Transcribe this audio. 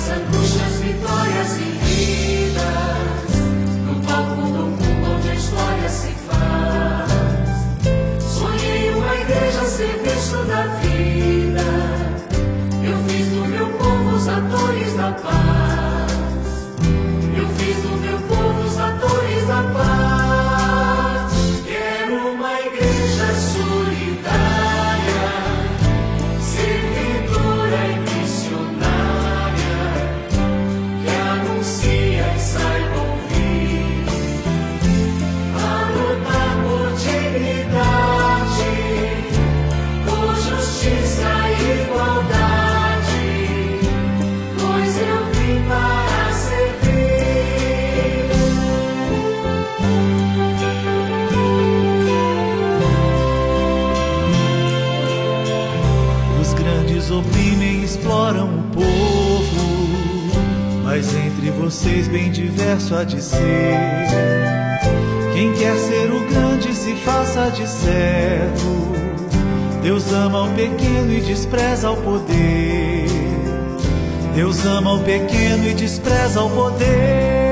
angústias, vitórias e vidas, no palco do mundo onde a história se faz. Sonhei uma igreja serviço da vida, eu fiz do meu povo os atores da paz. Eu fiz do meu povo os atores da paz. Quero uma igreja solidária, servidora e missionária, que anuncia e saiba ouvir, a lutar por dignidade, por justiça e igualdade, pois eu vim para servir. Os grandes oprimem e exploram o povo, mas entre vocês bem diverso há de ser. Quem quer ser o grande se faça de servo. Deus ama o pequeno e despreza o poder. Deus ama o pequeno e despreza o poder.